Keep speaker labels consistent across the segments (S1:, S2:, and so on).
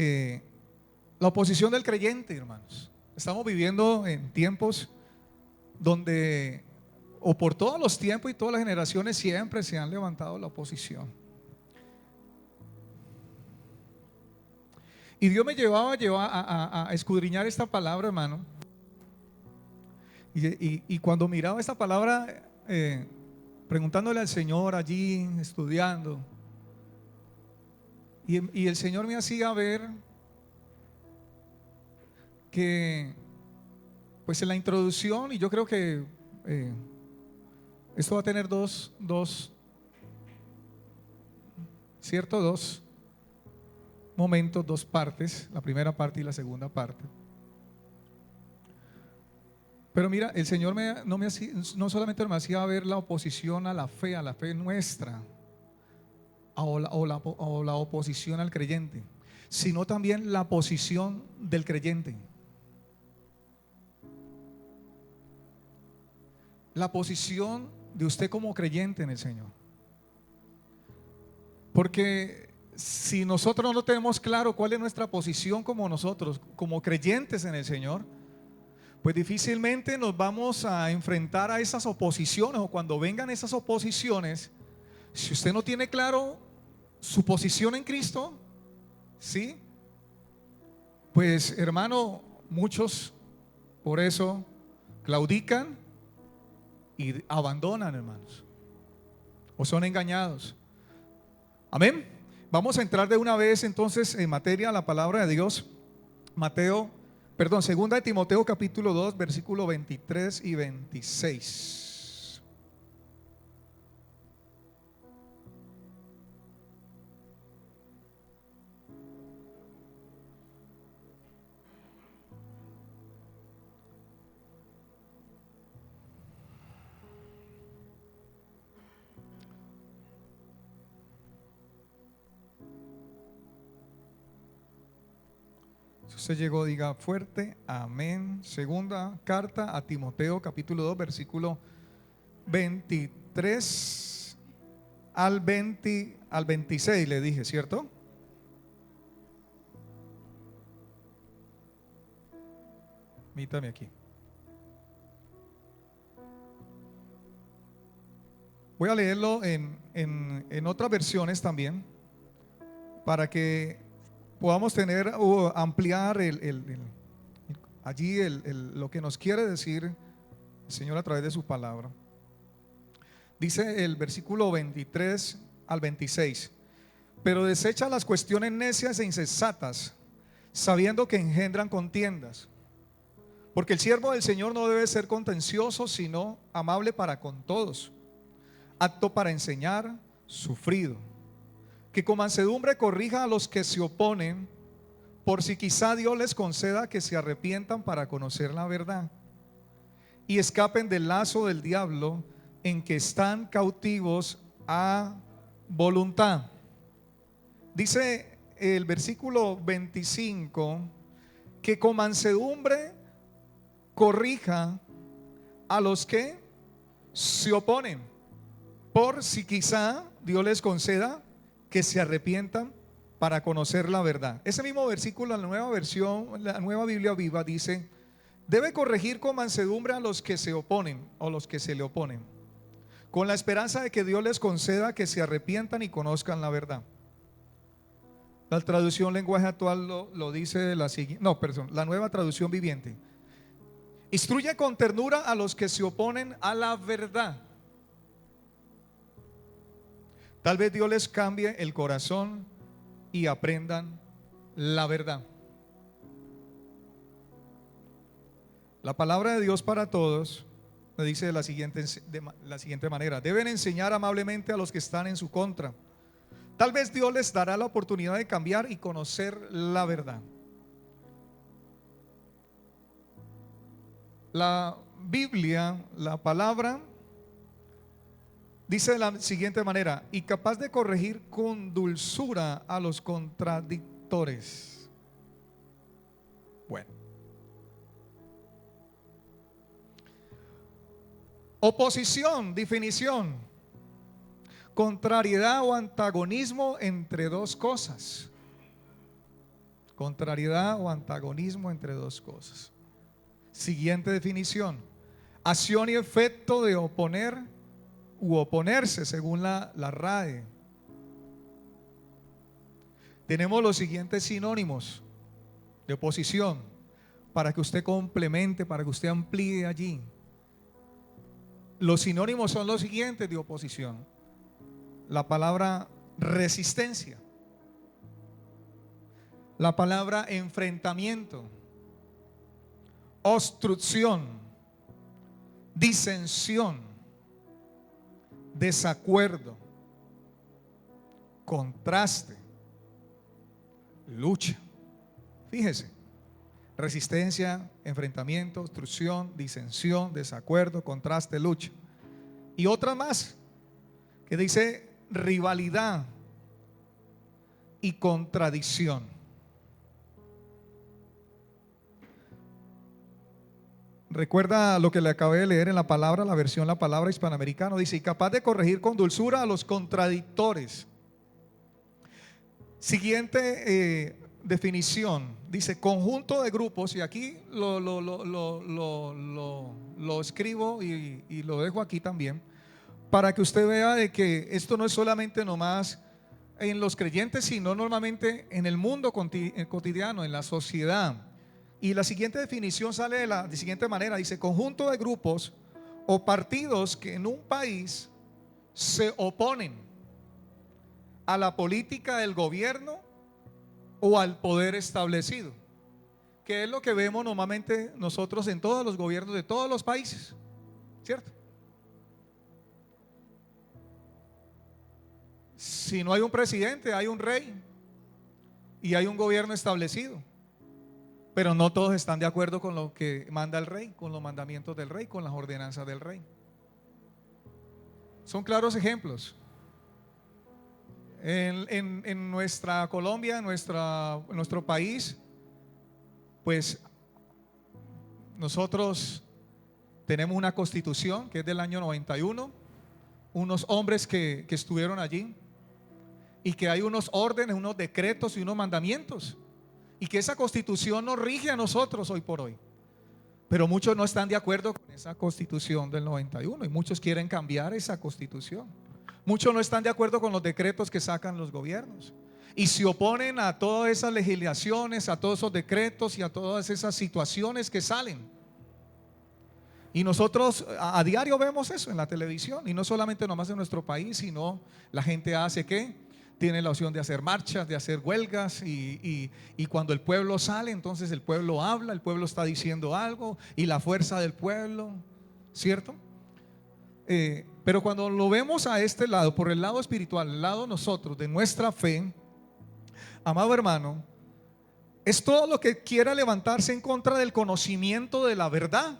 S1: eh, la oposición del creyente, hermanos. Estamos viviendo en tiempos donde, o por todos los tiempos y todas las generaciones, siempre se han levantado la oposición. Y Dios me llevaba a escudriñar esta palabra, hermano. Y cuando miraba esta palabra, preguntándole al Señor allí, estudiando, y el Señor me hacía ver que, pues en la introducción, y yo creo que esto va a tener ¿cierto? Dos momentos, dos partes, la primera parte y la segunda parte. Pero mira, el Señor no solamente me hacía ver la oposición a la fe nuestra, o la oposición al creyente, sino también la posición del creyente. La posición de usted como creyente en el Señor. Porque si nosotros no tenemos claro cuál es nuestra posición como nosotros, como creyentes en el Señor, pues difícilmente nos vamos a enfrentar a esas oposiciones, o cuando vengan esas oposiciones, si usted no tiene claro su posición en Cristo, ¿sí? Pues hermano, muchos por eso claudican y abandonan, hermanos, o son engañados. Amén. Vamos a entrar de una vez entonces en materia a la palabra de Dios. Segunda de Timoteo capítulo 2, versículo 23 y 26. Si usted llegó, diga fuerte, amén. Segunda carta a Timoteo capítulo 2, versículo 23 al 26, le dije, ¿cierto? Mítame aquí. Voy a leerlo en otras versiones también, para que podamos tener o ampliar allí lo que nos quiere decir el Señor a través de su palabra. Dice el versículo 23 al 26: pero desecha las cuestiones necias e insensatas, sabiendo que engendran contiendas. Porque el siervo del Señor no debe ser contencioso, sino amable para con todos, apto para enseñar, sufrido, que con mansedumbre corrija a los que se oponen, por si quizá Dios les conceda que se arrepientan para conocer la verdad y escapen del lazo del diablo en que están cautivos a voluntad. Dice el versículo 25 que con mansedumbre corrija a los que se oponen, por si quizá Dios les conceda que se arrepientan para conocer la verdad. Ese mismo versículo, la nueva versión, la Nueva Biblia Viva, dice: debe corregir con mansedumbre a los que se oponen o los que se le oponen, con la esperanza de que Dios les conceda que se arrepientan y conozcan la verdad. La traducción lenguaje actual lo dice de la siguiente, la Nueva Traducción Viviente: instruye con ternura a los que se oponen a la verdad. Tal vez Dios les cambie el corazón y aprendan la verdad. La palabra de Dios para todos me dice de la siguiente manera: deben enseñar amablemente a los que están en su contra. Tal vez Dios les dará la oportunidad de cambiar y conocer la verdad. La Biblia, la palabra, dice de la siguiente manera: y capaz de corregir con dulzura a los contradictores. Bueno, oposición, definición: contrariedad o antagonismo entre dos cosas. contrariedad o antagonismo entre dos cosas. Siguiente definición: acción y efecto de oponer u oponerse, según la RAE. Tenemos los siguientes sinónimos de oposición para que usted complemente, para que usted amplíe allí. Los sinónimos son los siguientes de oposición: la palabra resistencia, la palabra enfrentamiento, obstrucción, disensión, desacuerdo, contraste, lucha. Fíjese: resistencia, enfrentamiento, obstrucción, disensión, desacuerdo, contraste, lucha. Y otra más que dice rivalidad y contradicción. Recuerda lo que le acabé de leer en la palabra, la versión La Palabra hispanoamericana. Dice: y capaz de corregir con dulzura a los contradictores. Siguiente definición, dice conjunto de grupos, y aquí lo escribo y lo dejo aquí también, para que usted vea de que esto no es solamente nomás en los creyentes, sino normalmente en el mundo cotidiano, en la sociedad. Y la siguiente definición sale de la siguiente manera: dice conjunto de grupos o partidos que en un país se oponen a la política del gobierno o al poder establecido, que es lo que vemos normalmente nosotros en todos los gobiernos de todos los países, ¿cierto? Si no hay un presidente, hay un rey y hay un gobierno establecido, pero no todos están de acuerdo con lo que manda el rey, con los mandamientos del rey, con las ordenanzas del rey. Son claros ejemplos. En nuestra Colombia, en nuestro país, pues nosotros tenemos una constitución que es del año 91, unos hombres que estuvieron allí, y que hay unos órdenes, unos decretos y unos mandamientos, y que esa constitución nos rige a nosotros hoy por hoy. Pero muchos no están de acuerdo con esa constitución del 91 y muchos quieren cambiar esa constitución. Muchos no están de acuerdo con los decretos que sacan los gobiernos y se oponen a todas esas legislaciones, a todos esos decretos y a todas esas situaciones que salen. Y nosotros a diario vemos eso en la televisión, y no solamente nomás en nuestro país, sino la gente hace ¿qué? Tiene la opción de hacer marchas, de hacer huelgas, y cuando el pueblo sale, entonces el pueblo habla, el pueblo está diciendo algo, y la fuerza del pueblo, ¿cierto? Pero cuando lo vemos a este lado, por el lado espiritual, el lado nosotros, de nuestra fe, amado hermano, es todo lo que quiera levantarse en contra del conocimiento de la verdad.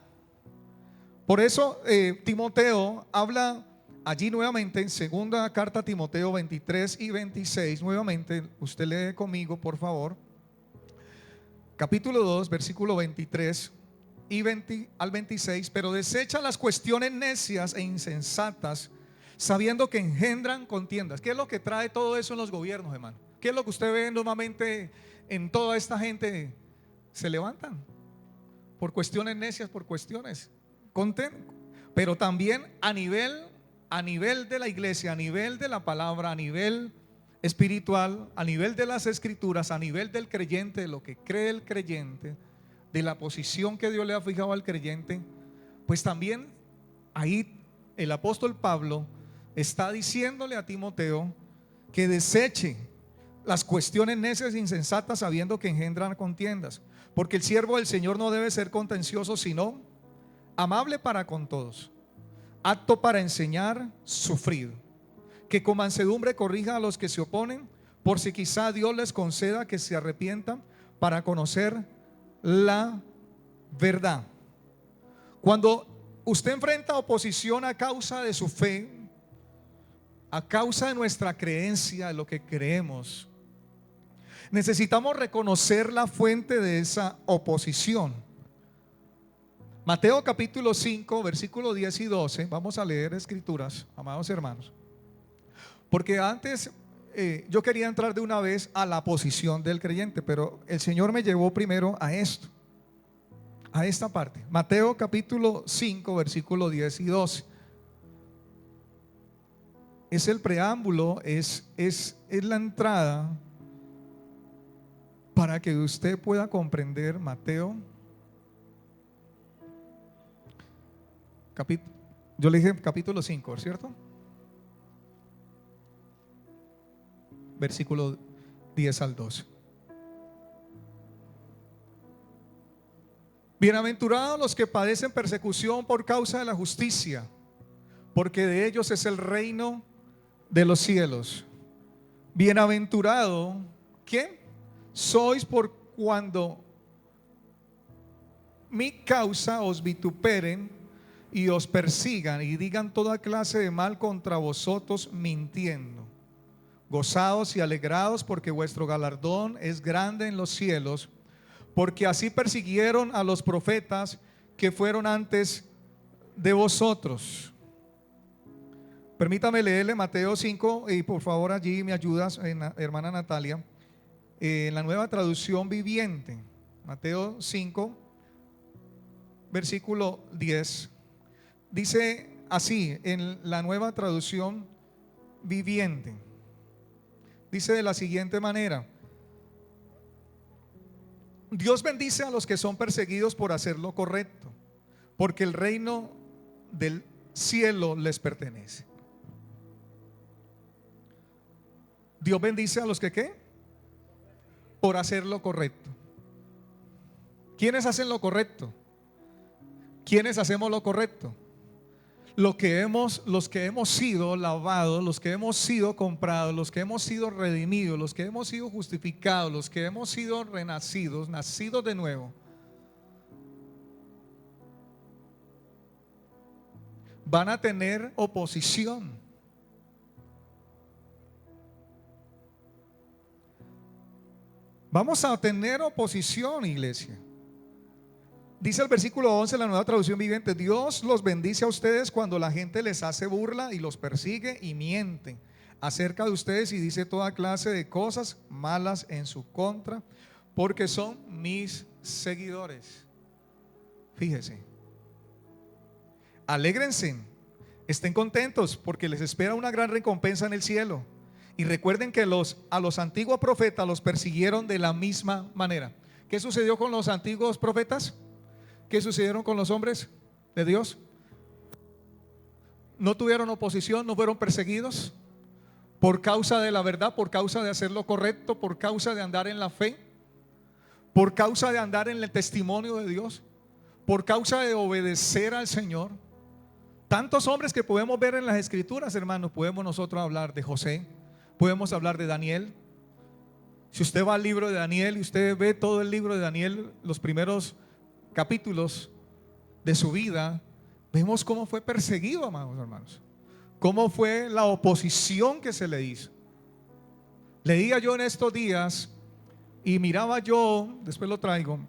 S1: Por eso Timoteo habla allí nuevamente en segunda carta a Timoteo 23 y 26. Nuevamente, usted lee conmigo, por favor. Capítulo 2, versículo 23 y 20 al 26. Pero desecha las cuestiones necias e insensatas, sabiendo que engendran contiendas. ¿Qué es lo que trae todo eso en los gobiernos, hermano? ¿Qué es lo que usted ve normalmente en toda esta gente? Se levantan por cuestiones necias, por cuestiones pero también a nivel de la iglesia, a nivel de la palabra, a nivel espiritual, a nivel de las escrituras, a nivel del creyente, de lo que cree el creyente, de la posición que Dios le ha fijado al creyente. Pues también ahí el apóstol Pablo está diciéndole a Timoteo que deseche las cuestiones necias e insensatas, sabiendo que engendran contiendas, porque el siervo del Señor no debe ser contencioso, sino amable para con todos, apto para enseñar, sufrido, que con mansedumbre corrija a los que se oponen, por si quizá Dios les conceda que se arrepientan para conocer la verdad. Cuando usted enfrenta oposición a causa de su fe, a causa de nuestra creencia, de lo que creemos, necesitamos reconocer la fuente de esa oposición. Mateo capítulo 5, versículo 10 y 12. Vamos a leer escrituras, amados hermanos, porque antes yo quería entrar de una vez a la posición del creyente, pero el Señor me llevó primero a esto, a esta parte. Mateo capítulo 5, versículo 10 y 12. Es el preámbulo, es la entrada para que usted pueda comprender Mateo. Yo le dije capítulo 5, ¿cierto? Versículo 10 al 12. Bienaventurados los que padecen persecución por causa de la justicia, porque de ellos es el reino de los cielos. Bienaventurado, ¿qué? Sois por cuando mi causa os vituperen y os persigan y digan toda clase de mal contra vosotros mintiendo. Gozaos y alegraos, porque vuestro galardón es grande en los cielos, porque así persiguieron a los profetas que fueron antes de vosotros. Permítame leerle Mateo 5 y por favor allí me ayudas, hermana Natalia, en la Nueva Traducción Viviente. Mateo 5, versículo 10. Dice así en la Nueva Traducción Viviente. Dice de la siguiente manera: Dios bendice a los que son perseguidos por hacer lo correcto, porque el reino del cielo les pertenece. Dios bendice a los que ¿qué? Por hacer lo correcto. ¿Quiénes hacen lo correcto? ¿Quiénes hacemos lo correcto? Los que hemos sido lavados, los que hemos sido comprados, los que hemos sido redimidos, los que hemos sido justificados, los que hemos sido renacidos, nacidos de nuevo. Van a tener oposición. Vamos a tener oposición, iglesia. Dice el versículo 11 de la Nueva Traducción Viviente: Dios los bendice a ustedes cuando la gente les hace burla y los persigue y miente acerca de ustedes y dice toda clase de cosas malas en su contra, porque son mis seguidores. Fíjese, alégrense, estén contentos, porque les espera una gran recompensa en el cielo. Y recuerden que a los antiguos profetas los persiguieron de la misma manera. ¿Qué sucedió con los antiguos profetas? ¿Qué sucedieron con los hombres de Dios? No tuvieron oposición, no fueron perseguidos por causa de la verdad, por causa de hacer lo correcto, por causa de andar en la fe, por causa de andar en el testimonio de Dios, por causa de obedecer al Señor. Tantos hombres que podemos ver en las escrituras, hermanos. Podemos nosotros hablar de José, podemos hablar de Daniel. Si usted va al libro de Daniel y usted ve todo el libro de Daniel, los primeros capítulos de su vida, vemos cómo fue perseguido, amados hermanos, cómo fue la oposición que se le hizo. Leía yo en estos días y miraba yo, después lo traigo,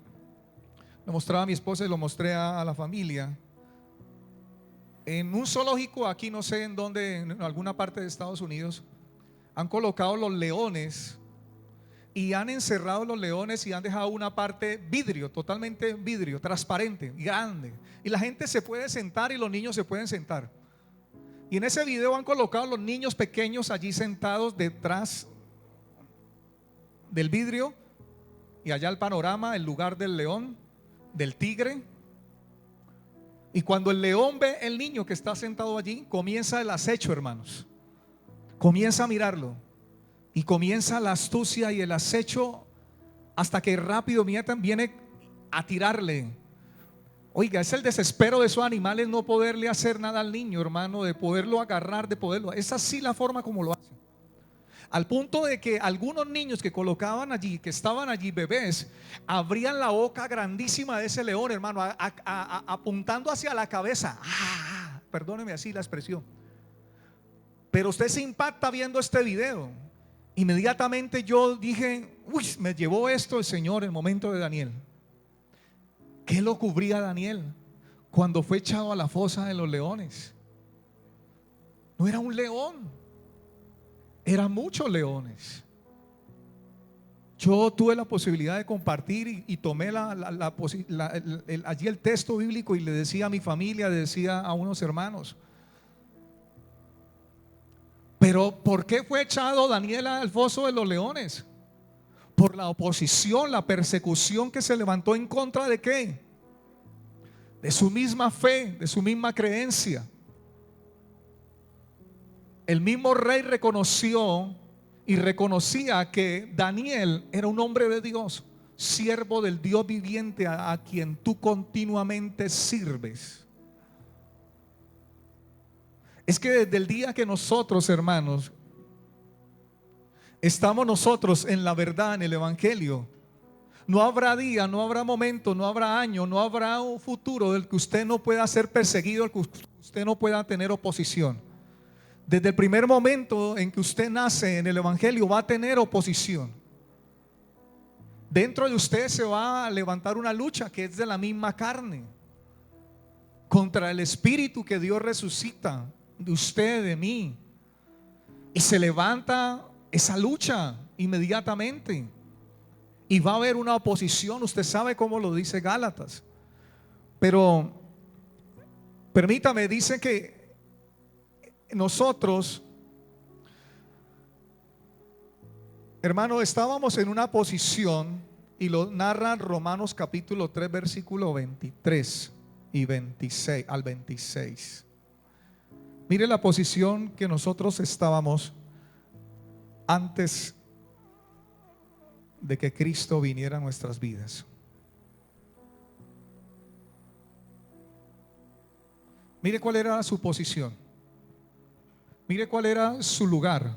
S1: lo mostraba a mi esposa y lo mostré a la familia, en un zoológico aquí, no sé en dónde, en alguna parte de Estados Unidos, han colocado los leones y han encerrado los leones y han dejado una parte vidrio, totalmente vidrio, transparente, grande, y la gente se puede sentar y los niños se pueden sentar. Y en ese video han colocado los niños pequeños allí sentados detrás del vidrio, y allá el panorama, el lugar del león, del tigre. Y cuando el león ve el niño que está sentado allí, comienza el acecho, hermanos. Comienza a mirarlo y comienza la astucia y el acecho, hasta que rápido viene a tirarle. Oiga, es el desespero de esos animales no poderle hacer nada al niño, hermano, de poderlo agarrar, de poderlo. Es así la forma como lo hacen. Al punto de que algunos niños que colocaban allí, que estaban allí bebés, abrían la boca grandísima de ese león, hermano, apuntando hacia la cabeza. Perdóneme así la expresión. Pero usted se impacta viendo este video. Inmediatamente yo dije, uy, me llevó esto el Señor, el momento de Daniel. ¿Qué lo cubría Daniel cuando fue echado a la fosa de los leones? No era un león, Eran muchos leones. Yo tuve la posibilidad de compartir y tomé allí el texto bíblico y le decía a mi familia, le decía a unos hermanos. Pero ¿por qué fue echado Daniel al foso de los leones? Por la oposición, la persecución que se levantó en contra de ¿qué? De su misma fe, de su misma creencia. El mismo rey reconoció y reconocía que Daniel era un hombre de Dios, siervo del Dios viviente a quien tú continuamente sirves. Es que desde el día que nosotros, hermanos, estamos nosotros en la verdad, en el Evangelio, no habrá día, no habrá momento, no habrá año, no habrá un futuro del que usted no pueda ser perseguido, del que usted no pueda tener oposición. Desde el primer momento en que usted nace en el Evangelio va a tener oposición. Dentro de usted se va a levantar una lucha que es de la misma carne contra el espíritu que Dios resucita de usted, de mí. Y se levanta esa lucha inmediatamente. Y va a haber una oposición. Usted sabe cómo lo dice Gálatas. Pero permítame, dice que nosotros, hermano, estábamos en una posición, y lo narra Romanos capítulo 3 versículo 23 y 26 al 26. Mire la posición que nosotros estábamos antes de que Cristo viniera a nuestras vidas. Mire cuál era su posición. Mire cuál era su lugar.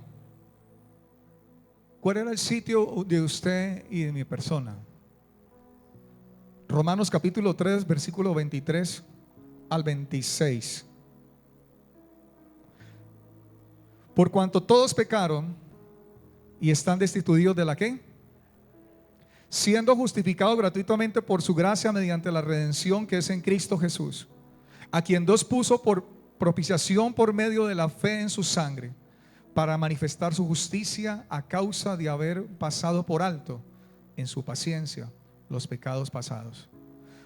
S1: ¿Cuál era el sitio de usted y de mi persona? Romanos capítulo 3 versículo 23 al 26. Por cuanto todos pecaron y están destituidos de la ¿qué? Siendo justificados gratuitamente por su gracia mediante la redención que es en Cristo Jesús, a quien Dios puso por propiciación por medio de la fe en su sangre, para manifestar su justicia a causa de haber pasado por alto en su paciencia los pecados pasados,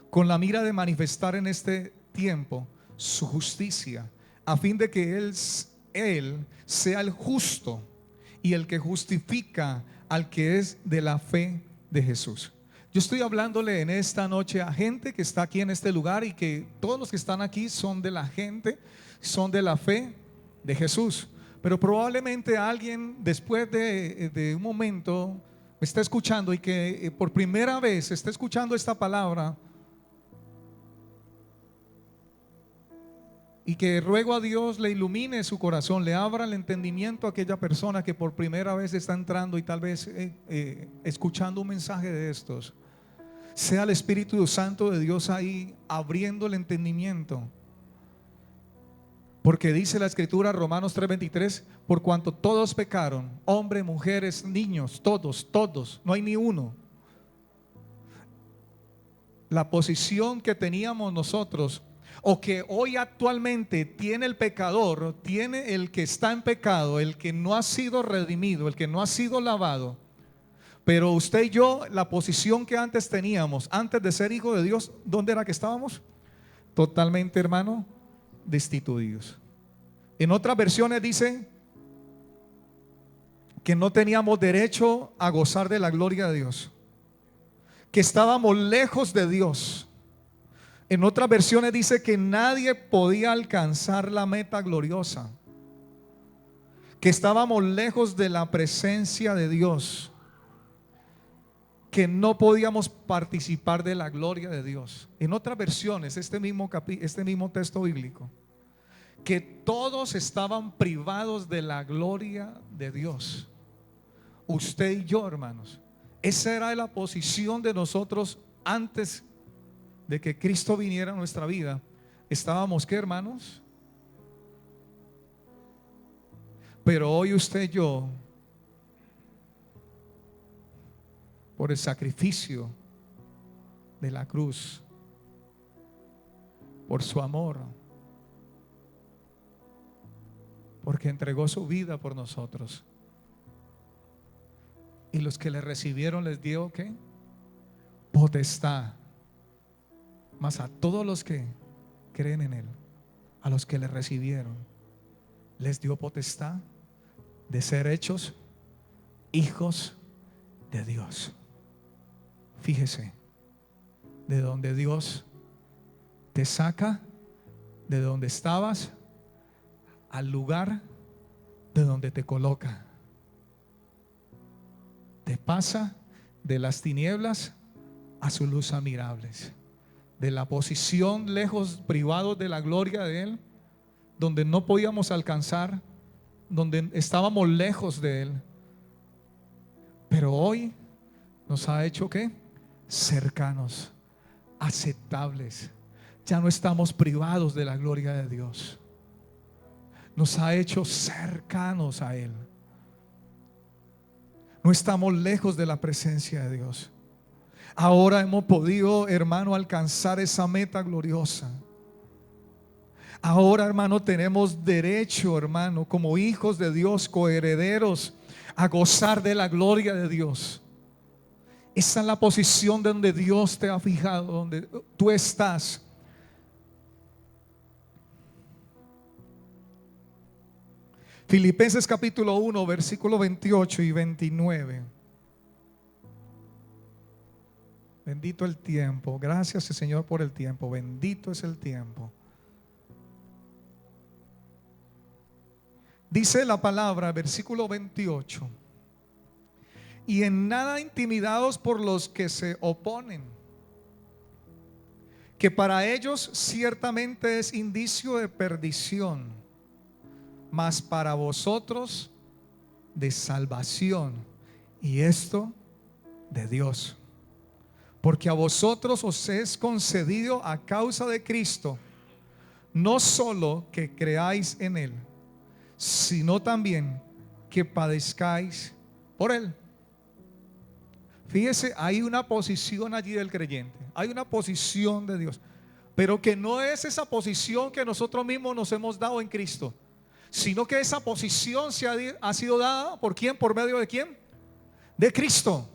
S1: con la mira de manifestar en este tiempo su justicia, a fin de que Él sea el justo y el que justifica al que es de la fe de Jesús. Yo estoy hablándole en esta noche a gente que está aquí en este lugar, y que todos los que están aquí son de la gente, son de la fe de Jesús. Pero probablemente alguien después de un momento me está escuchando y que por primera vez está escuchando esta palabra, y que ruego a Dios le ilumine su corazón, le abra el entendimiento a aquella persona que por primera vez está entrando y tal vez escuchando un mensaje de estos. Sea el Espíritu Santo de Dios ahí abriendo el entendimiento. Porque dice la Escritura, Romanos 3:23, por cuanto todos pecaron, hombres, mujeres, niños, todos, no hay ni uno. La posición que teníamos nosotros, o que hoy actualmente tiene el pecador, tiene el que está en pecado, el que no ha sido redimido, el que no ha sido lavado. Pero usted y yo, la posición que antes teníamos, antes de ser hijo de Dios, ¿dónde era que estábamos? Totalmente, hermano, destituidos. En otras versiones dice que no teníamos derecho a gozar de la gloria de Dios, que estábamos lejos de Dios. En otras versiones dice que nadie podía alcanzar la meta gloriosa, que estábamos lejos de la presencia de Dios, que no podíamos participar de la gloria de Dios. En otras versiones, este mismo texto bíblico, que todos estaban privados de la gloria de Dios. Usted y yo, hermanos, esa era la posición de nosotros antes de que Cristo viniera a nuestra vida. Estábamos, ¿qué, hermanos? Pero hoy usted y yo, por el sacrificio de la cruz, por su amor, porque entregó su vida por nosotros, Y los que le recibieron les dio ¿qué? Potestad. Mas a todos los que creen en Él, a los que le recibieron, les dio potestad de ser hechos hijos de Dios. Fíjese, de donde Dios te saca, de donde estabas, al lugar de donde te coloca. Te pasa de las tinieblas a su luz admirables, de la posición lejos, privados de la gloria de Él, donde no podíamos alcanzar, donde estábamos lejos de Él. Pero hoy nos ha hecho ¿qué? Cercanos, aceptables. Ya no estamos privados de la gloria de Dios. Nos ha hecho cercanos a Él. No estamos lejos de la presencia de Dios. Ahora hemos podido, hermano, alcanzar esa meta gloriosa. Ahora, hermano, tenemos derecho, hermano, como hijos de Dios, coherederos, a gozar de la gloria de Dios. Esa es la posición donde Dios te ha fijado, donde tú estás. Filipenses capítulo 1, versículo 28 y 29. Bendito el tiempo. Gracias, Señor, por el tiempo. Bendito es el tiempo. Dice la palabra, versículo 28: y en nada intimidados por los que se oponen, que para ellos ciertamente es indicio de perdición, mas para vosotros de salvación, y esto de Dios. Porque a vosotros os es concedido a causa de Cristo, no solo que creáis en Él, sino también que padezcáis por Él. Fíjese, hay una posición allí del creyente, hay una posición de Dios, pero que no es esa posición que nosotros mismos nos hemos dado en Cristo, sino que esa posición ha sido dada ¿por quién? ¿Por medio de quién? De Cristo.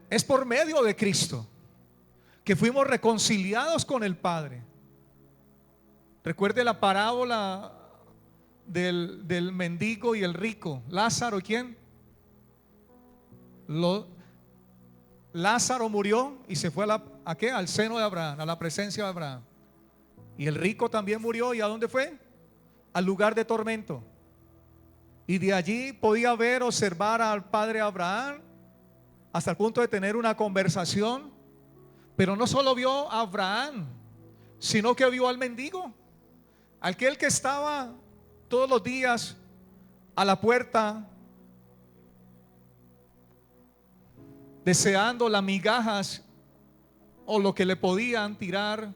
S1: Es por medio de Cristo que fuimos reconciliados con el Padre. Recuerde la parábola del mendigo y el rico. Lázaro, ¿quién? Lázaro murió y se fue ¿a qué? Al seno de Abraham, a la presencia de Abraham. Y el rico también murió. ¿Y a dónde fue? Al lugar de tormento. Y de allí podía ver, observar al padre Abraham hasta el punto de tener una conversación. Pero no solo vio a Abraham, sino que vio al mendigo, aquel que estaba todos los días a la puerta deseando las migajas o lo que le podían tirar,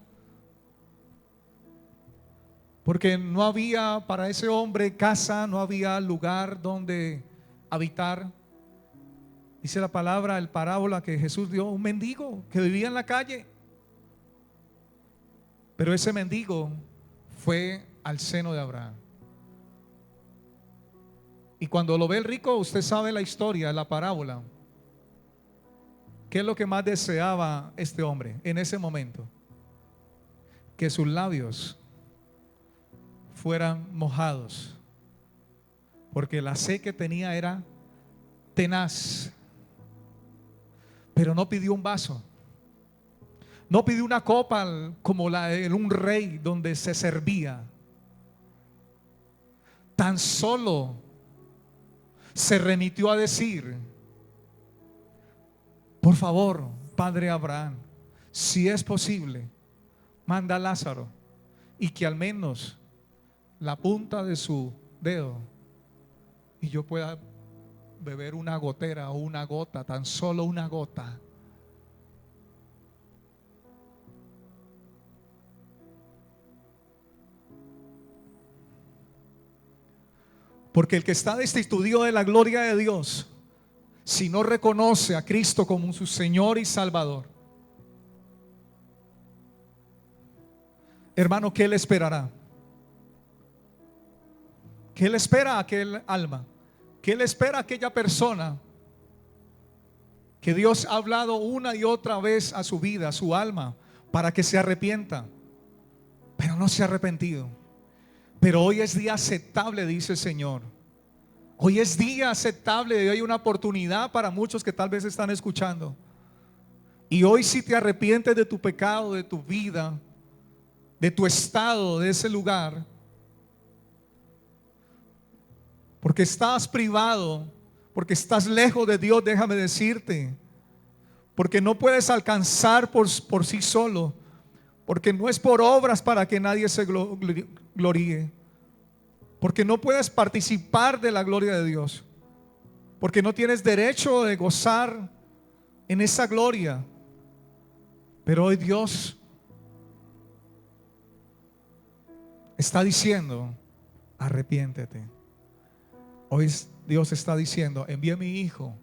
S1: porque no había para ese hombre casa, no había lugar donde habitar. Dice la palabra, el parábola que Jesús dio, un mendigo que vivía en la calle. Pero ese mendigo fue al seno de Abraham. Y cuando lo ve el rico, usted sabe la historia, la parábola. ¿Qué es lo que más deseaba este hombre en ese momento? Que sus labios fueran mojados, porque la sed que tenía era tenaz. Pero no pidió un vaso, no pidió una copa como la de un rey donde se servía. Tan solo se remitió a decir: por favor, Padre Abraham, si es posible, manda a Lázaro y que al menos la punta de su dedo y yo pueda beber una gotera o una gota, tan solo una gota. Porque el que está destituido de la gloria de Dios, si no reconoce a Cristo como su Señor y Salvador, hermano, ¿qué le esperará? ¿Qué le espera a aquel alma ¿Qué le espera a aquella persona que Dios ha hablado una y otra vez a su vida, a su alma, para que se arrepienta, pero no se ha arrepentido? Pero hoy es día aceptable, dice el Señor. Hoy es día aceptable, y hay una oportunidad para muchos que tal vez están escuchando. Y hoy, si te arrepientes de tu pecado, de tu vida, de tu estado, de ese lugar, porque estás privado, porque estás lejos de Dios, déjame decirte, porque no puedes alcanzar por sí solo, porque no es por obras para que nadie se gloríe, porque no puedes participar de la gloria de Dios, porque no tienes derecho de gozar en esa gloria. Pero hoy Dios está diciendo: arrepiéntete. Hoy Dios está diciendo: envié a mi Hijo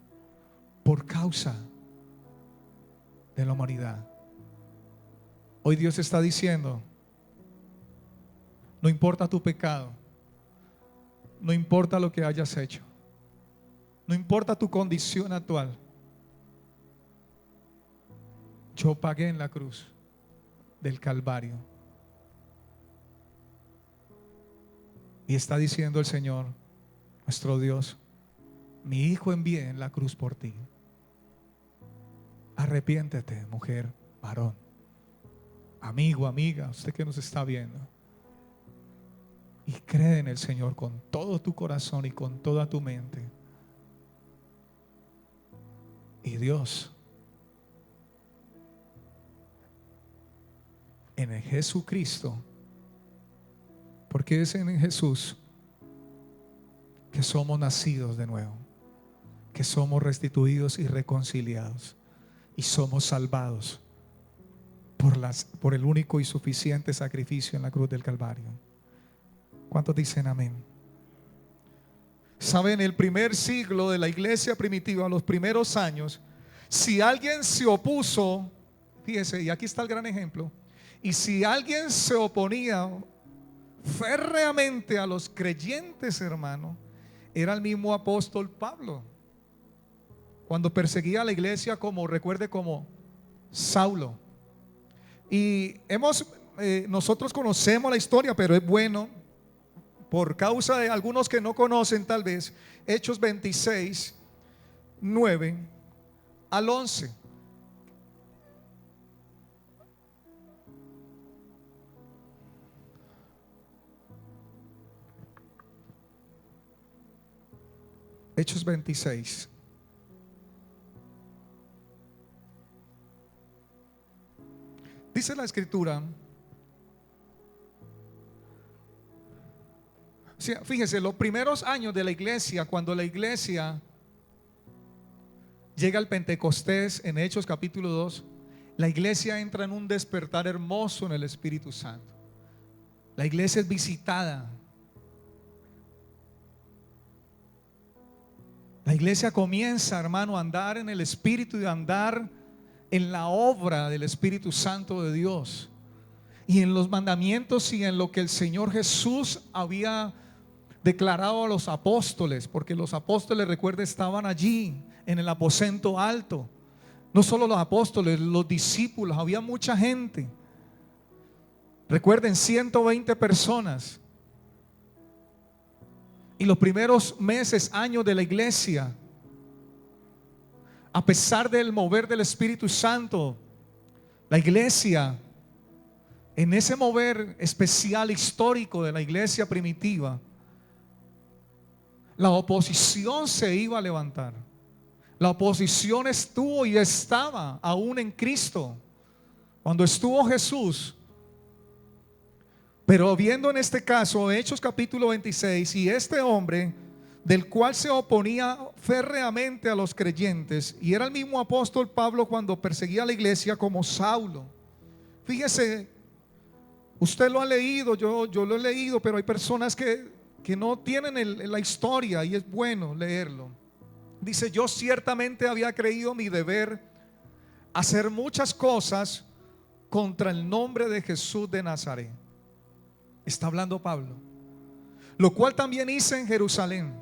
S1: por causa de la humanidad. Hoy Dios está diciendo: no importa tu pecado, no importa lo que hayas hecho, no importa tu condición actual, yo pagué en la cruz del Calvario. Y está diciendo el Señor, nuestro Dios: mi Hijo envié en la cruz por ti. Arrepiéntete, mujer, varón, amigo, amiga, usted que nos está viendo, y cree en el Señor con todo tu corazón y con toda tu mente. Y Dios, en el Jesucristo, porque es en Jesús que somos nacidos de nuevo, que somos restituidos y reconciliados, y somos salvados por el único y suficiente sacrificio en la cruz del Calvario. ¿Cuántos dicen amén? Saben, el primer siglo de la iglesia primitiva, los primeros años, si alguien se opuso, fíjese, y aquí está el gran ejemplo, y si alguien se oponía férreamente a los creyentes, hermano, era el mismo apóstol Pablo, cuando perseguía a la iglesia, como recuerde, como Saulo. Y nosotros conocemos la historia, pero es bueno, por causa de algunos que no conocen tal vez, Hechos 26, 9 al 11. Hechos 26. Dice la escritura, fíjese, los primeros años de la iglesia, cuando la iglesia llega al Pentecostés, en Hechos capítulo 2, la iglesia entra en un despertar hermoso en el Espíritu Santo. La iglesia es visitada. La iglesia comienza, hermano, a andar en el Espíritu y a andar en la obra del Espíritu Santo de Dios, y en los mandamientos y en lo que el Señor Jesús había declarado a los apóstoles, porque los apóstoles, recuerda, estaban allí en el aposento alto. No solo los apóstoles, los discípulos, había mucha gente. Recuerden, 120 personas. Y los primeros meses, años de la iglesia, a pesar del mover del Espíritu Santo, la iglesia, en ese mover especial histórico de la iglesia primitiva, la oposición se iba a levantar. La oposición estuvo y estaba aún en Cristo cuando estuvo Jesús. Pero viendo en este caso Hechos capítulo 26, y este hombre del cual se oponía férreamente a los creyentes, y era el mismo apóstol Pablo cuando perseguía a la iglesia, como Saulo. Fíjese, usted lo ha leído, yo lo he leído, pero hay personas que no tienen la historia, y es bueno leerlo. Dice: yo ciertamente había creído mi deber hacer muchas cosas contra el nombre de Jesús de Nazaret. Está hablando Pablo. Lo cual también hice en Jerusalén.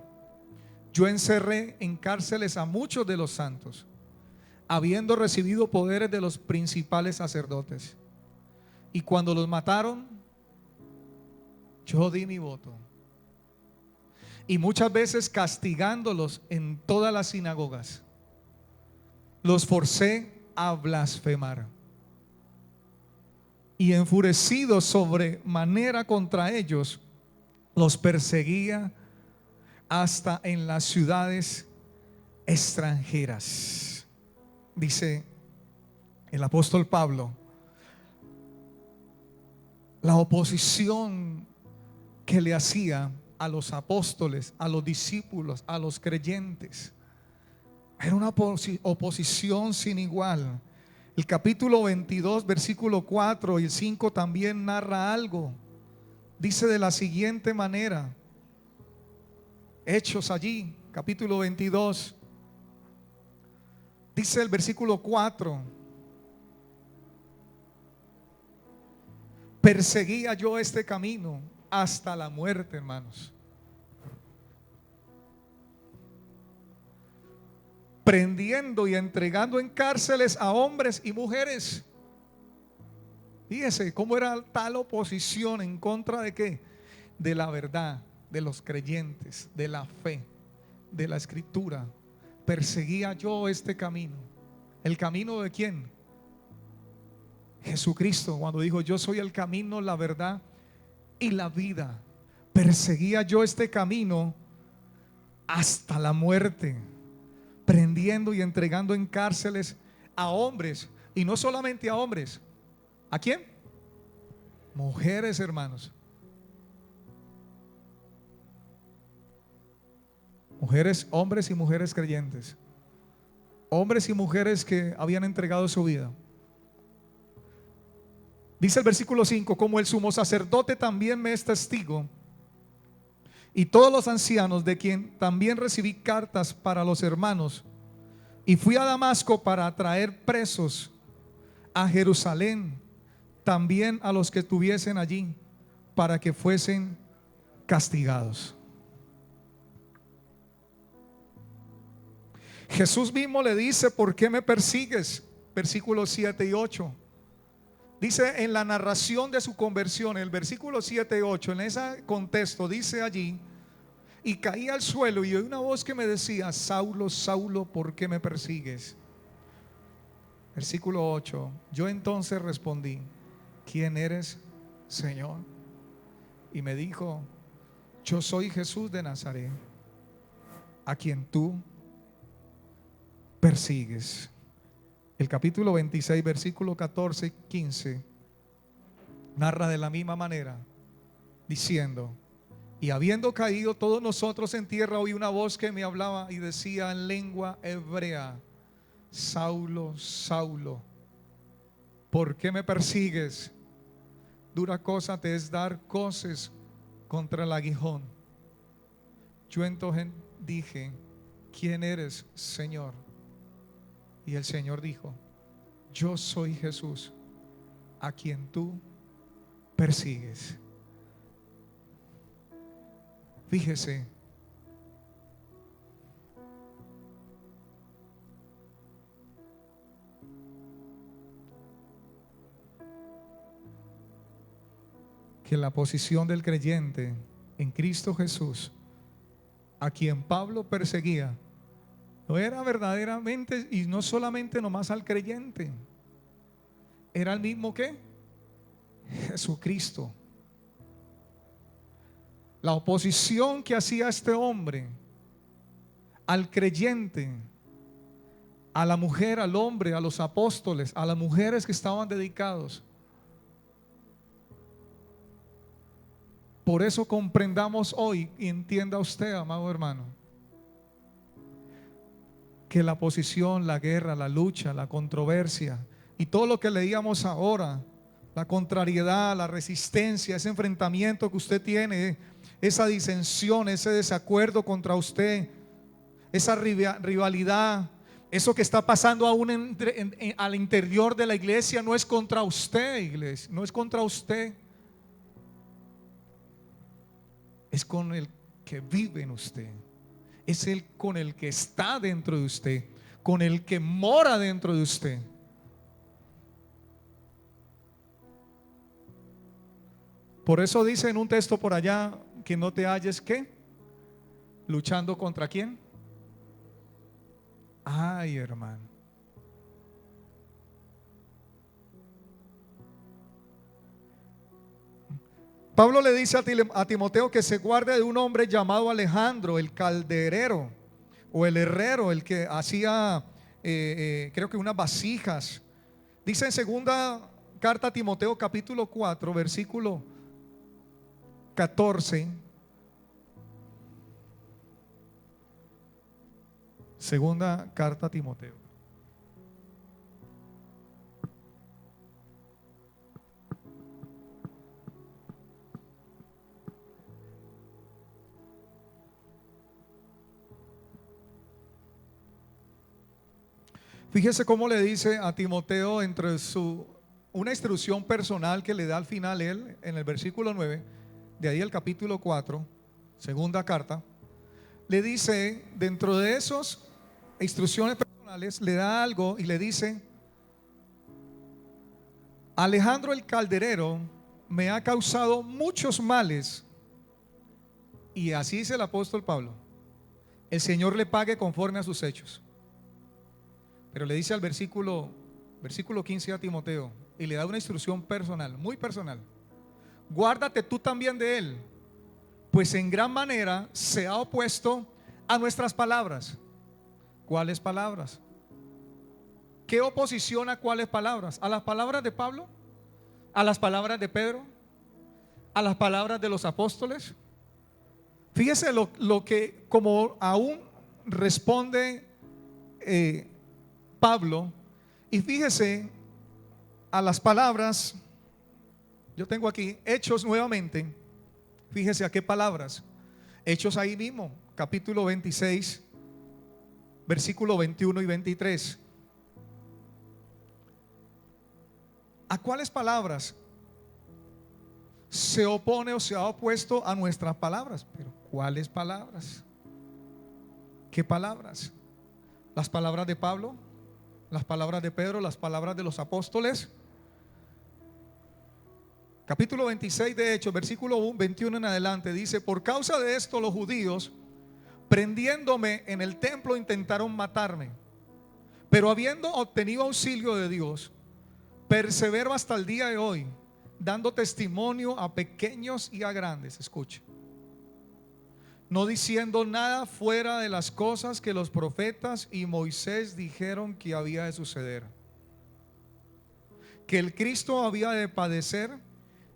S1: yo encerré en cárceles a muchos de los santos, habiendo recibido poderes de los principales sacerdotes. Y cuando los mataron, yo di mi voto. Y muchas veces castigándolos en todas las sinagogas, los forcé a blasfemar. Y enfurecido sobremanera contra ellos, los perseguía hasta en las ciudades extranjeras. Dice el apóstol Pablo, la oposición que le hacía a los apóstoles, a los discípulos, a los creyentes, era una oposición sin igual. El capítulo 22, versículo 4 y 5 también narra algo. Dice de la siguiente manera, Hechos allí, capítulo 22, dice el versículo 4: perseguía yo este camino hasta la muerte, hermanos, prendiendo y entregando en cárceles a hombres y mujeres. Fíjese cómo era tal oposición en contra de qué, de la verdad, de los creyentes, de la fe, de la escritura. Perseguía yo este camino. ¿El camino de quién? Jesucristo, cuando dijo yo soy el camino, la verdad y la vida. Perseguía yo este camino hasta la muerte, prendiendo y entregando en cárceles a hombres, y no solamente a hombres. ¿A quién? Mujeres, hermanos. Mujeres, hombres y mujeres creyentes. Hombres y mujeres que habían entregado su vida. Dice el versículo 5: como el sumo sacerdote también me es testigo, y todos los ancianos, de quien también recibí cartas para los hermanos, y fui a Damasco para traer presos a Jerusalén, también a los que estuviesen allí, para que fuesen castigados. Jesús mismo le dice: ¿por qué me persigues? Versículos 7 y 8. Dice en la narración de su conversión, el versículo 7 y 8, en ese contexto, dice allí: y caí al suelo y oí una voz que me decía: Saulo, Saulo, ¿por qué me persigues? Versículo 8: yo entonces respondí: ¿quién eres, Señor? Y me dijo: yo soy Jesús de Nazaret, a quien tú persigues. El capítulo 26, versículo 14 y 15 narra de la misma manera, diciendo: y habiendo caído todos nosotros en tierra, oí una voz que me hablaba y decía en lengua hebrea: Saulo, Saulo, ¿por qué me persigues? Dura cosa te es dar coces contra el aguijón. Yo entonces dije: ¿quién eres, Señor? Y el Señor dijo: yo soy Jesús, a quien tú persigues. Fíjese, que la posición del creyente en Cristo Jesús, a quien Pablo perseguía, no era verdaderamente, y no solamente nomás al creyente, era el mismo que Jesucristo. La oposición que hacía este hombre al creyente, a la mujer, al hombre, a los apóstoles, a las mujeres que estaban dedicados. Por eso comprendamos hoy y entienda usted, amado hermano, que la oposición, la guerra, la lucha, la controversia y todo lo que leíamos ahora, la contrariedad, la resistencia, ese enfrentamiento que usted tiene, esa disensión, ese desacuerdo contra usted, esa rivalidad, eso que está pasando aún al interior de la iglesia, no es contra usted, iglesia, no es contra usted, es con el que vive en usted, es el con el que está dentro de usted, con el que mora dentro de usted. Por eso dice en un texto por allá que no te halles, ¿qué? ¿Luchando contra quién? Ay, hermano. Pablo le dice a Timoteo que se guarde de un hombre llamado Alejandro, el calderero o el herrero, el que hacía creo que unas vasijas. Dice en segunda carta a Timoteo capítulo 4 versículo 14. Segunda carta a Timoteo. Fíjese cómo le dice a Timoteo entre una instrucción personal que le da al final él en el versículo 9, de ahí el capítulo 4, segunda carta, le dice dentro de esas instrucciones personales, le da algo y le dice: Alejandro el calderero me ha causado muchos males, y así dice el apóstol Pablo, el Señor le pague conforme a sus hechos. Pero le dice al versículo 15 a Timoteo, y le da una instrucción personal, muy personal: guárdate tú también de él, pues en gran manera se ha opuesto a nuestras palabras. ¿Cuáles palabras? ¿Qué oposición a cuáles palabras? ¿A las palabras de Pablo? ¿A las palabras de Pedro? ¿A las palabras de los apóstoles? Fíjese lo que como aún responde Pablo, y fíjese a las palabras. Yo tengo aquí Hechos nuevamente. Fíjese a qué palabras. Hechos ahí mismo, capítulo 26, versículo 21 y 23. ¿A cuáles palabras se opone o se ha opuesto a nuestras palabras? Pero ¿cuáles palabras? ¿Qué palabras? ¿Las palabras de Pablo? ¿Las palabras de Pedro? ¿Las palabras de los apóstoles? Capítulo 26 de Hechos, versículo 21 en adelante, dice: por causa de esto los judíos, prendiéndome en el templo, intentaron matarme, pero habiendo obtenido auxilio de Dios, persevero hasta el día de hoy, dando testimonio a pequeños y a grandes. Escuche: no diciendo nada fuera de las cosas que los profetas y Moisés dijeron que había de suceder, que el Cristo había de padecer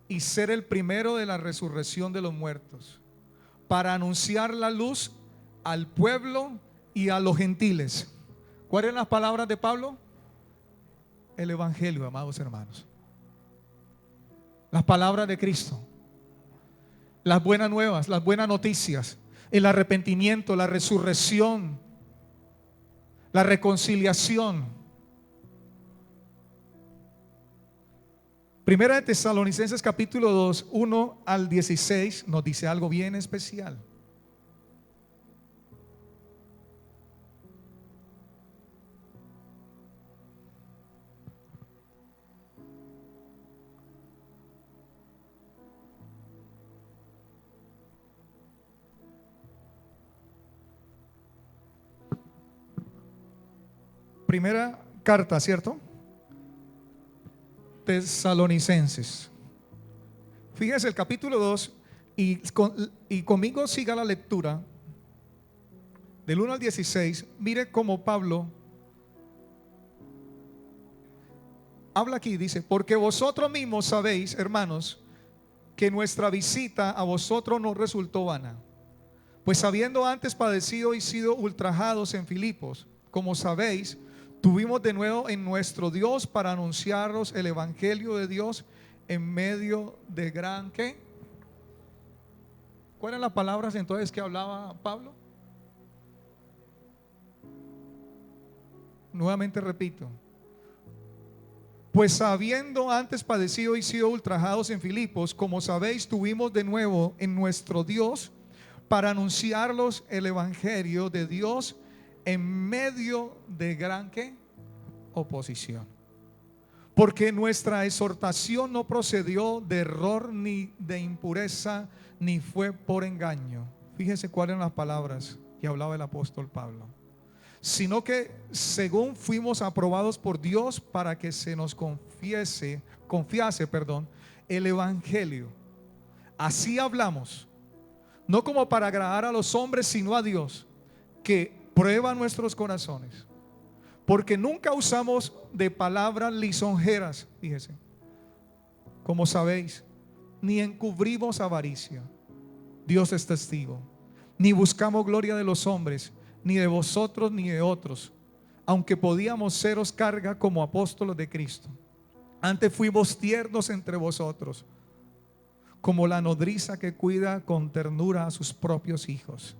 S1: y ser el primero de la resurrección de los muertos, para anunciar la luz al pueblo y a los gentiles. ¿Cuáles eran las palabras de Pablo? El evangelio, amados hermanos. Las palabras de Cristo, las buenas nuevas, las buenas noticias, el arrepentimiento, la resurrección, la reconciliación. Primera de Tesalonicenses capítulo 2, 1 al 16 nos dice algo bien especial. Primera carta, ¿cierto? Tesalonicenses. Fíjese el capítulo 2 y conmigo siga la lectura del 1 al 16. Mire cómo Pablo habla aquí, dice: porque vosotros mismos sabéis, hermanos, que nuestra visita a vosotros no resultó vana, pues habiendo antes padecido y sido ultrajados en Filipos, como sabéis, tuvimos de nuevo en nuestro Dios para anunciaros el evangelio de Dios en medio de gran ¿qué? ¿Cuáles eran las palabras entonces que hablaba Pablo? Nuevamente repito: pues habiendo antes padecido y sido ultrajados en Filipos, como sabéis, tuvimos de nuevo en nuestro Dios para anunciarlos el evangelio de Dios en medio de gran ¿qué? Oposición. Porque nuestra exhortación no procedió de error ni de impureza, ni fue por engaño. Fíjese cuáles eran las palabras que hablaba el apóstol Pablo. Sino que según fuimos aprobados por Dios para que se nos confiase, el evangelio. Así hablamos, no como para agradar a los hombres, sino a Dios, que prueba nuestros corazones. Porque nunca usamos de palabras lisonjeras, fíjese, como sabéis, ni encubrimos avaricia. Dios es testigo. Ni buscamos gloria de los hombres, ni de vosotros ni de otros, aunque podíamos seros carga como apóstolos de Cristo. Antes fuimos tiernos entre vosotros, como la nodriza que cuida con ternura a sus propios hijos.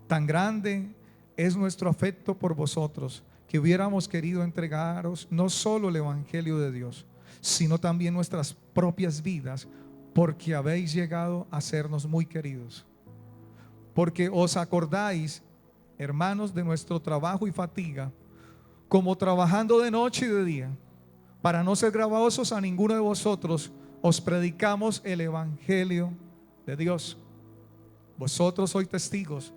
S1: Tan grande es nuestro afecto por vosotros, que hubiéramos querido entregaros no solo el evangelio de Dios, sino también nuestras propias vidas, porque habéis llegado a sernos muy queridos. Porque os acordáis, hermanos, de nuestro trabajo y fatiga, como trabajando de noche y de día, para no ser gravosos a ninguno de vosotros, os predicamos el evangelio de Dios. Vosotros sois testigos,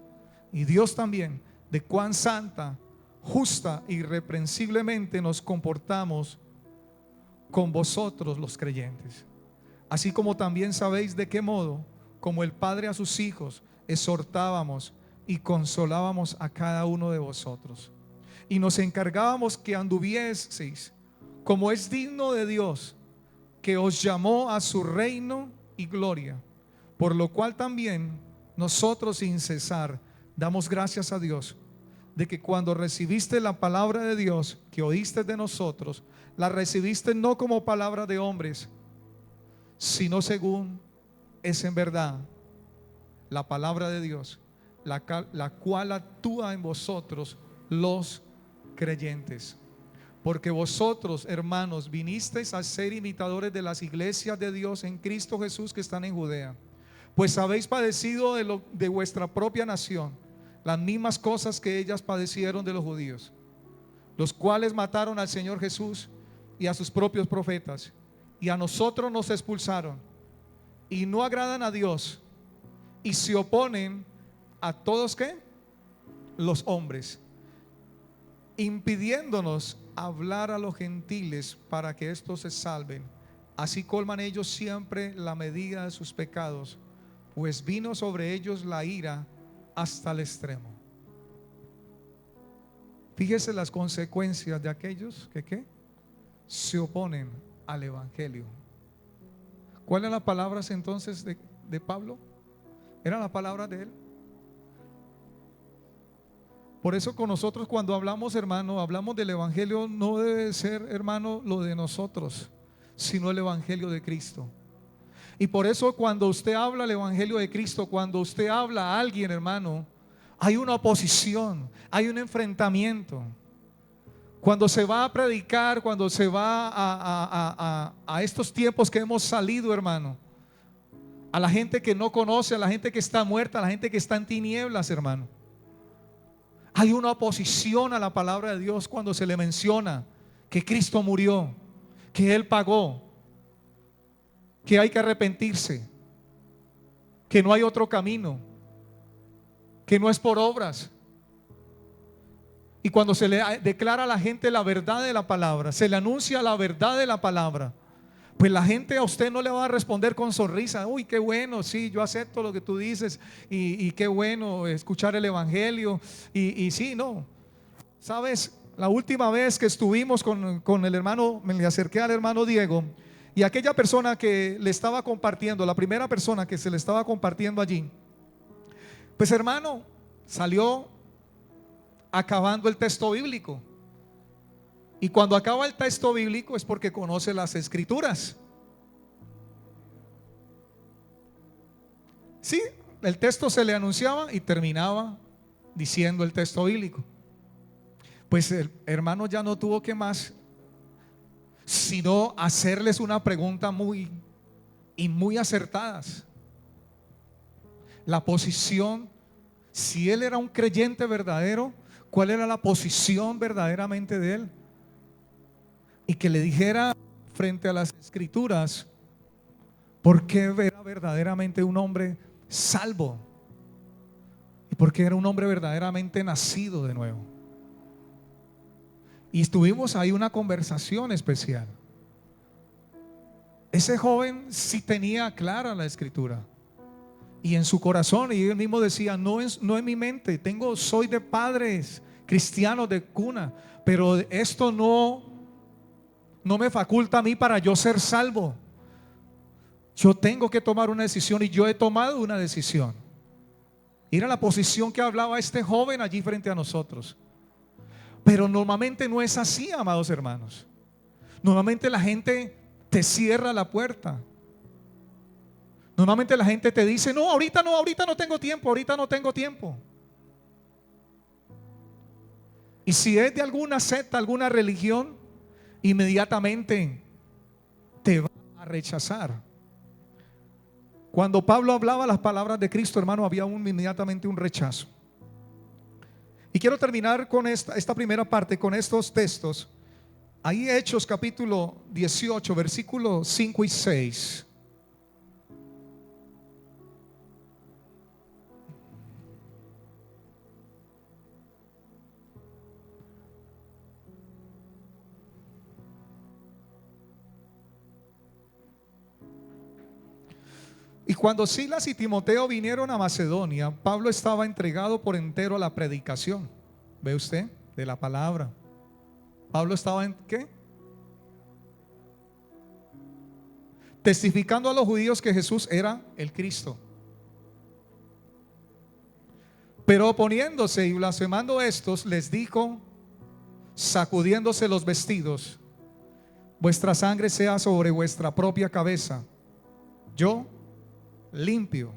S1: y Dios también, de cuán santa, justa e irreprensiblemente nos comportamos con vosotros los creyentes. Así como también sabéis de qué modo, como el Padre a sus hijos, exhortábamos y consolábamos a cada uno de vosotros, y nos encargábamos que anduvieseis como es digno de Dios, que os llamó a su reino y gloria, por lo cual también nosotros sin cesar damos gracias a Dios de que cuando recibiste la palabra de Dios que oíste de nosotros, la recibiste no como palabra de hombres, sino según es en verdad la palabra de Dios, la cual actúa en vosotros los creyentes. Porque vosotros, hermanos, vinisteis a ser imitadores de las iglesias de Dios en Cristo Jesús que están en Judea, pues habéis padecido de vuestra propia nación las mismas cosas que ellas padecieron de los judíos, los cuales mataron al Señor Jesús y a sus propios profetas, y a nosotros nos expulsaron, y no agradan a Dios, y se oponen a todos ¿qué? Los hombres, impidiéndonos hablar a los gentiles para que estos se salven. Así colman ellos siempre la medida de sus pecados, pues vino sobre ellos la ira hasta el extremo. Fíjese las consecuencias de aquellos que ¿qué? Se oponen al evangelio. ¿Cuáles eran las palabras entonces de Pablo? Eran las palabras de él. Por eso con nosotros cuando hablamos, hermano, hablamos del evangelio, no debe ser, hermano, lo de nosotros, sino el evangelio de Cristo. Y por eso cuando usted habla el evangelio de Cristo, cuando usted habla a alguien, hermano, hay una oposición, hay un enfrentamiento. Cuando se va a predicar, cuando se va a estos tiempos que hemos salido, hermano, a la gente que no conoce, a la gente que está muerta, a la gente que está en tinieblas, hermano, hay una oposición a la palabra de Dios cuando se le menciona que Cristo murió, que Él pagó, que hay que arrepentirse, que no hay otro camino, que no es por obras. Y cuando se le declara a la gente la verdad de la palabra, se le anuncia la verdad de la palabra, pues la gente a usted no le va a responder con sonrisa. Uy, qué bueno, sí, yo acepto lo que tú dices, y qué bueno escuchar el evangelio, y sí, no. Sabes, la última vez que estuvimos con el hermano, me le acerqué al hermano Diego, y aquella persona que le estaba compartiendo, la primera persona que se le estaba compartiendo allí, pues hermano, salió acabando el texto bíblico. Y cuando acaba el texto bíblico es porque conoce las escrituras. Sí, el texto se le anunciaba y terminaba diciendo el texto bíblico. Pues el hermano ya no tuvo que más sino hacerles una pregunta muy acertadas. la posición, si él era un creyente verdadero, cuál era la posición verdaderamente de él. Y que le dijera frente a las escrituras por qué era verdaderamente un hombre salvo y por qué era un hombre verdaderamente nacido de nuevo. Y estuvimos ahí una conversación especial. Ese joven sí tenía clara la escritura y en su corazón, y él mismo decía, no en mi mente, soy de padres cristianos de cuna, pero esto no me faculta a mí para yo ser salvo. Yo tengo que tomar una decisión y yo he tomado una decisión. Era la posición que hablaba este joven allí frente a nosotros. Pero normalmente no es así, amados hermanos. Normalmente la gente te cierra la puerta. Normalmente la gente te dice, no, ahorita no tengo tiempo, ahorita no tengo tiempo. Y si es de alguna secta, alguna religión, inmediatamente te va a rechazar. Cuando Pablo hablaba las palabras de Cristo, hermano, había inmediatamente un rechazo. Y quiero terminar con esta primera parte, con estos textos. Ahí Hechos capítulo 18, versículos 5 y 6. Y cuando Silas y Timoteo vinieron a Macedonia, Pablo estaba entregado por entero a la predicación. ¿Ve usted? De la palabra. Pablo estaba en ¿qué? Testificando a los judíos que Jesús era el Cristo. Pero oponiéndose y blasfemando estos, les dijo, sacudiéndose los vestidos, vuestra sangre sea sobre vuestra propia cabeza. Yo limpio,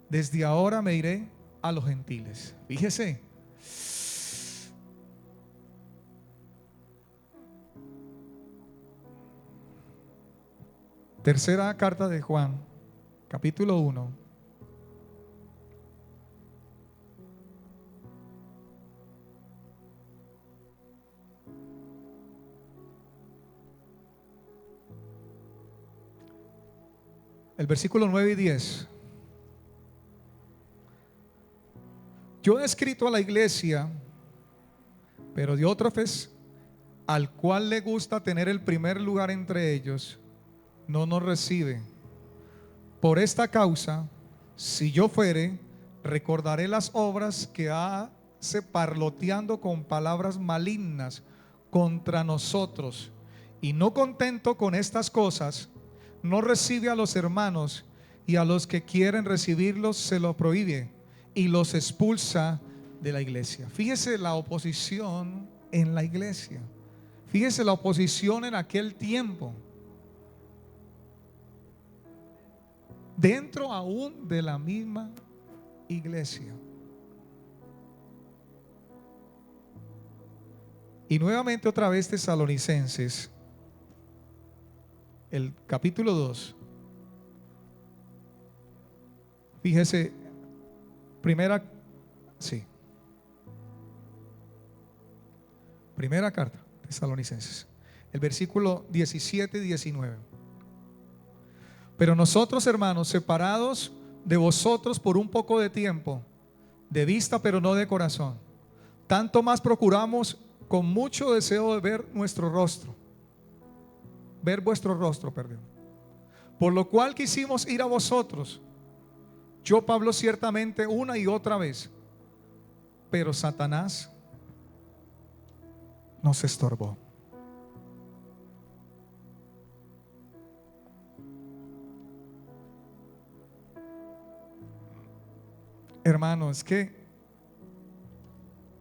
S1: desde ahora me iré a los gentiles. Fíjese. Tercera carta de Juan, capítulo 1. El versículo 9 y 10. Yo he escrito a la iglesia, pero Diótrefes, al cual le gusta tener el primer lugar entre ellos, no nos recibe. Por esta causa, si yo fuere, recordaré las obras que hace parloteando con palabras malignas contra nosotros. Y no contento con estas cosas, no recibe a los hermanos, y a los que quieren recibirlos se lo prohíbe y los expulsa de la iglesia. Fíjese la oposición en la iglesia. Fíjese la oposición en aquel tiempo. Dentro aún de la misma iglesia. Y nuevamente otra vez Tesalonicenses, el capítulo 2. Fíjese, primera carta, Tesalonicenses, el versículo 17 y 19. Pero nosotros, hermanos, separados de vosotros por un poco de tiempo, de vista pero no de corazón, tanto más procuramos con mucho deseo de ver vuestro rostro, perdón. Por lo cual quisimos ir a vosotros, yo Pablo ciertamente una y otra vez, pero Satanás nos estorbó. Hermanos, que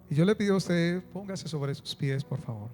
S1: yo le pido a usted, póngase sobre sus pies, por favor.